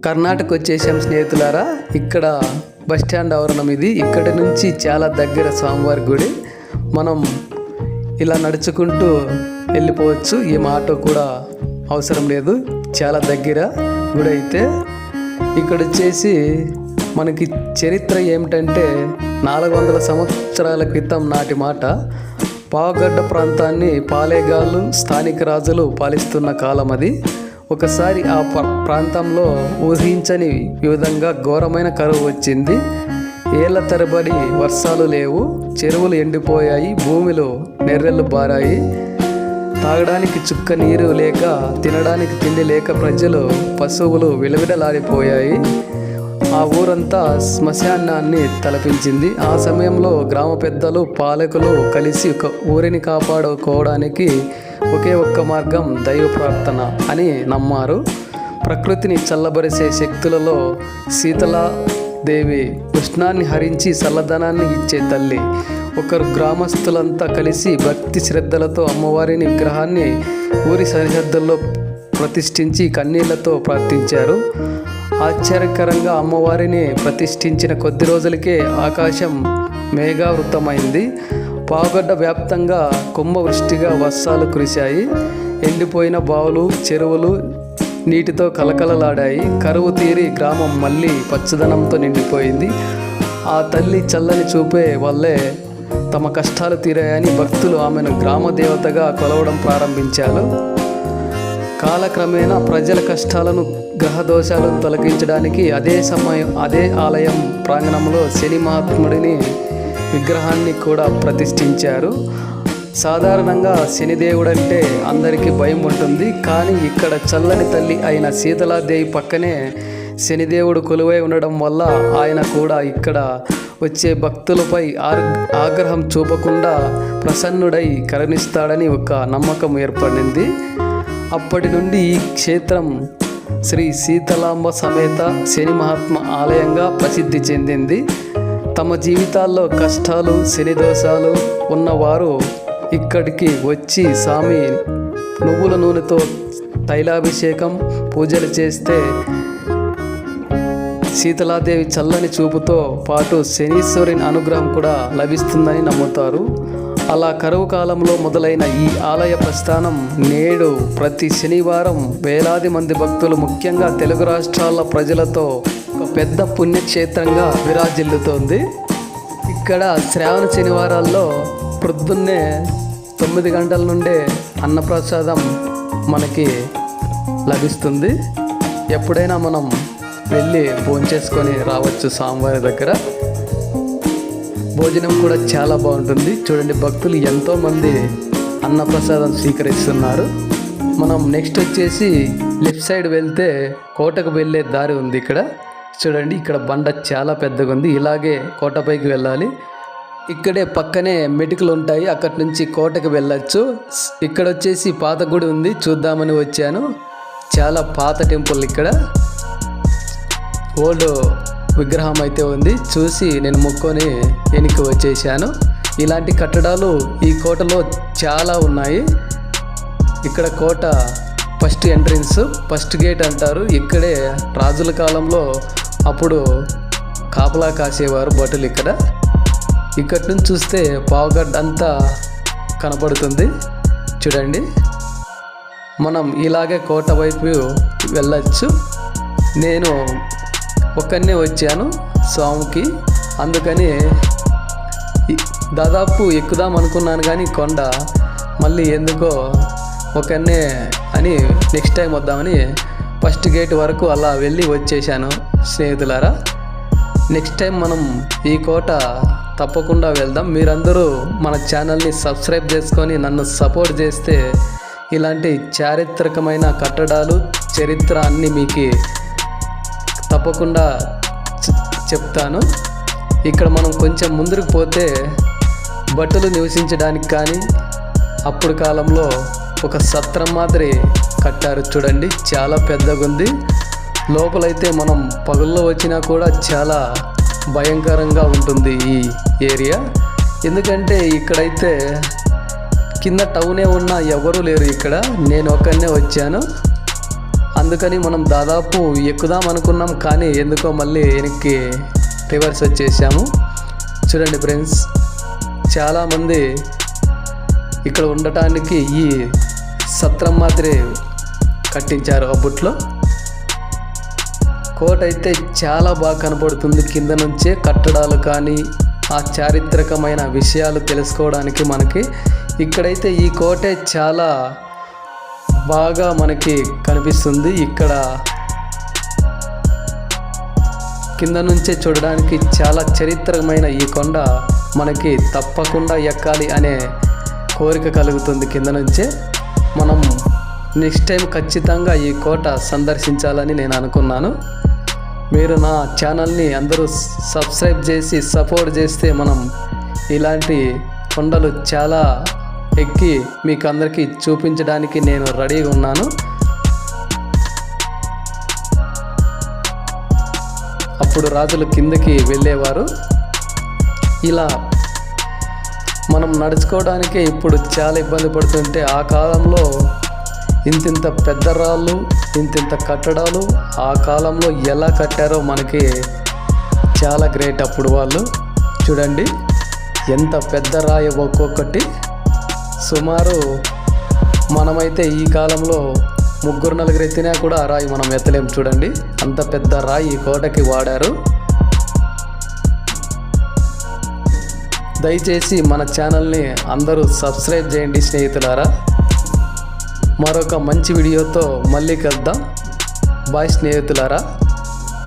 కర్ణాటక వచ్చేసాం స్నేహితులారా. ఇక్కడ బస్ స్టాండ్ ఆవరణం ఇది. ఇక్కడి నుంచి చాలా దగ్గర స్వామివారి గుడి. మనం ఇలా నడుచుకుంటూ వెళ్ళిపోవచ్చు. ఏం ఆటో కూడా అవసరం లేదు, చాలా దగ్గర గుడి అయితే. ఇక్కడ వచ్చేసి మనకి చరిత్ర ఏమిటంటే 400 సంవత్సరాల క్రితం నాటి మాట. పావగడ్డ ప్రాంతాన్ని పాలేగాళ్ళు స్థానిక రాజులు పాలిస్తున్న కాలం అది. ఒకసారి ఆ ప్రాంతంలో ఊహించని విధంగా ఘోరమైన కరువు వచ్చింది. ఏళ్ల తరబడి వర్షాలు లేవు, చెరువులు ఎండిపోయాయి, భూమిలో నెర్రెళ్ళు బారాయి. తాగడానికి చుక్క నీరు లేక, తినడానికి తిండి లేక ప్రజలు పశువులు విలవిడలాడిపోయాయి. ఆ ఊరంతా శ్మశానాన్ని తలపించింది. ఆ సమయంలో గ్రామ పెద్దలు పాలకులు కలిసి ఒక ఊరిని కాపాడుకోవడానికి ఒకే ఒక్క మార్గం దైవ ప్రార్థన అని నమ్మారు. ప్రకృతిని చల్లబరిసే శక్తులలో శీతలాదేవి, ఉష్ణాన్ని హరించి చల్లదనాన్ని ఇచ్చే తల్లి. ఒకరు గ్రామస్తులంతా కలిసి భక్తి శ్రద్ధలతో అమ్మవారిని విగ్రహాన్ని ఊరి సరిహద్దుల్లో ప్రతిష్ఠించి కన్నీళ్లతో ప్రార్థించారు. ఆశ్చర్యకరంగా అమ్మవారిని ప్రతిష్ఠించిన కొద్ది రోజులకే ఆకాశం మేఘావృతమైంది. పావుగడ్డ వ్యాప్తంగా కుంభవృష్టిగా వర్షాలు కురిశాయి. ఎండిపోయిన బావులు, చెరువులు నీటితో కలకలలాడాయి. కరువు తీరి గ్రామం మళ్ళీ పచ్చదనంతో నిండిపోయింది. ఆ తల్లి చల్లని చూపే వల్లే తమ కష్టాలు తీరాయని భక్తులు ఆమెను గ్రామ దేవతగా కొలవడం ప్రారంభించారు. కాలక్రమేణా ప్రజల కష్టాలను, గ్రహ దోషాలను తొలగించడానికి అదే ఆలయం ప్రాంగణంలో శని మహాత్ముడిని విగ్రహాన్ని కూడా ప్రతిష్ఠించారు. సాధారణంగా శనిదేవుడంటే అందరికీ భయం ఉంటుంది. కానీ ఇక్కడ చల్లని తల్లి అయిన శీతలాదేవి పక్కనే శనిదేవుడు కొలువై ఉండడం వల్ల ఆయన కూడా ఇక్కడ వచ్చే భక్తులపై ఆగ్రహం చూపకుండా ప్రసన్నుడై కరుణిస్తాడని ఒక నమ్మకం ఏర్పడింది. అప్పటి నుండి ఈ క్షేత్రం శ్రీ శీతలాంబ సమేత శని మహాత్మ ఆలయంగా ప్రసిద్ధి చెందింది. తమ జీవితాల్లో కష్టాలు, శని దోషాలు ఉన్నవారు ఇక్కడికి వచ్చి స్వామి నువ్వుల నూనెతో తైలాభిషేకం, పూజలు చేస్తే శీతలాదేవి చల్లని చూపుతో పాటు శనీశ్వరుని అనుగ్రహం కూడా లభిస్తుందని నమ్ముతారు. అలా కరువు కాలంలో మొదలైన ఈ ఆలయ ప్రస్థానం నేడు ప్రతి శనివారం వేలాది మంది భక్తులు, ముఖ్యంగా తెలుగు రాష్ట్రాల ప్రజలతో ఒక పెద్ద పుణ్యక్షేత్రంగా విరాజిల్లుతోంది. ఇక్కడ శ్రావణ శనివారాల్లో ప్రొద్దున్నే 9 గంటల నుండే అన్నప్రసాదం మనకి లభిస్తుంది. ఎప్పుడైనా మనం వెళ్ళి భోంచేసుకొని రావచ్చు. స్వామివారి దగ్గర భోజనం కూడా చాలా బాగుంటుంది. చూడండి, భక్తులు ఎంతోమంది అన్నప్రసాదం స్వీకరిస్తున్నారు. మనం నెక్స్ట్ వచ్చేసి లెఫ్ట్ సైడ్ వెళ్తే కోటకు వెళ్ళే దారి ఉంది. ఇక్కడ చూడండి, ఇక్కడ బండ చాలా పెద్దగా ఉంది. ఇలాగే కోటపైకి వెళ్ళాలి. ఇక్కడే పక్కనే మెటికలు ఉంటాయి, అక్కడి నుంచి కోటకు వెళ్ళచ్చు. ఇక్కడ వచ్చేసి పాత గుడి ఉంది, చూద్దామని వచ్చాను. చాలా పాత టెంపుల్. ఇక్కడ ఓల్డ్ విగ్రహం అయితే ఉంది, చూసి నేను మొక్కుని వెనక్కి వచ్చేసాను. ఇలాంటి కట్టడాలు ఈ కోటలో చాలా ఉన్నాయి. ఇక్కడ కోట ఫస్ట్ ఎంట్రన్స్, ఫస్ట్ గేట్ అంటారు. ఇక్కడే రాజుల కాలంలో అప్పుడు కాపలా కాసేవారు భటులు. ఇక్కడి నుంచి చూస్తే పావుగడ్డ అంతా కనపడుతుంది. చూడండి, మనం ఇలాగే కోట వైపు వెళ్ళచ్చు. నేను ఒక్కనే వచ్చాను స్వామికి, అందుకని దాదాపు ఎక్కుదాం అనుకున్నాను. కానీ కొండ మళ్ళీ ఎందుకో ఒక్కనే అని నెక్స్ట్ టైం వద్దామని ఫస్ట్ గేట్ వరకు అలా వెళ్ళి వచ్చేసాను స్నేహితులారా. నెక్స్ట్ టైం మనం ఈ కోట తప్పకుండా వెళ్దాం. మీరందరూ మన ఛానల్ని సబ్స్క్రైబ్ చేసుకొని నన్ను సపోర్ట్ చేస్తే ఇలాంటి చారిత్రకమైన కట్టడాలు, చరిత్ర అన్నీ మీకు తప్పకుండా చెప్తాను. ఇక్కడ మనం కొంచెం ముందుకు పోతే భటులు నివసించడానికి కానీ అప్పుడు కాలంలో ఒక సత్రం మాదిరి కట్టారు. చూడండి, చాలా పెద్దగా ఉంది. లోపలైతే మనం పగుల్లో వచ్చినా కూడా చాలా భయంకరంగా ఉంటుంది ఈ ఏరియా. ఎందుకంటే ఇక్కడైతే కింద టౌనే ఉన్నా ఎవరూ లేరు. ఇక్కడ నేను ఒక్కనే వచ్చాను. అందుకని మనం దాదాపు ఎక్కుదాం అనుకున్నాం, కానీ ఎందుకో మళ్ళీ వెనక్కి రివర్స్ వచ్చేసాము. చూడండి ఫ్రెండ్స్, చాలామంది ఇక్కడ ఉండటానికి ఈ సత్రం మాదిరి కట్టించారు అప్పట్లో. కోట అయితే చాలా బాగా కనపడుతుంది కింద నుంచే. కట్టడాలు కానీ ఆ చారిత్రకమైన విషయాలు తెలుసుకోవడానికి మనకి ఇక్కడైతే ఈ కోటే చాలా బాగా మనకి కనిపిస్తుంది. ఇక్కడ కింద నుంచే చూడడానికి చాలా చరిత్రమైన ఈ కొండ మనకి తప్పకుండా ఎక్కాలి అనే కోరిక కలుగుతుంది. కింద నుంచే మనం నెక్స్ట్ టైం ఖచ్చితంగా ఈ కోట సందర్శించాలని నేను అనుకున్నాను. మీరు నా ఛానల్ని అందరూ సబ్స్క్రైబ్ చేసి సపోర్ట్ చేస్తే మనం ఇలాంటి కొండలు చాలా ఎక్కి మీకు అందరికీ చూపించడానికి నేను రెడీగా ఉన్నాను. అప్పుడు రాజులు కిందకి వెళ్ళేవారు. ఇలా మనం నడుచుకోవడానికే ఇప్పుడు చాలా ఇబ్బంది పడుతుంటే, ఆ కాలంలో ఇంతింత పెద్ద రాళ్ళు, ఇంతింత కట్టడాలు ఆ కాలంలో ఎలా కట్టారో మనకి చాలా గ్రేట్. అప్పుడు వాళ్ళు చూడండి ఎంత పెద్ద రాయి ఒక్కొక్కటి. సుమారు మనమైతే ఈ కాలంలో 3-4 ఎత్తినా కూడా ఆ రాయి మనం ఎత్తలేం. చూడండి అంత పెద్ద రాయి ఈ కోటకి వాడారు. దయచేసి మన ఛానల్ని అందరూ సబ్స్క్రైబ్ చేయండి స్నేహితులారా. మరొక మంచి వీడియోతో మళ్ళీ కలుద్దాం. బాయ్ స్నేహితులారా.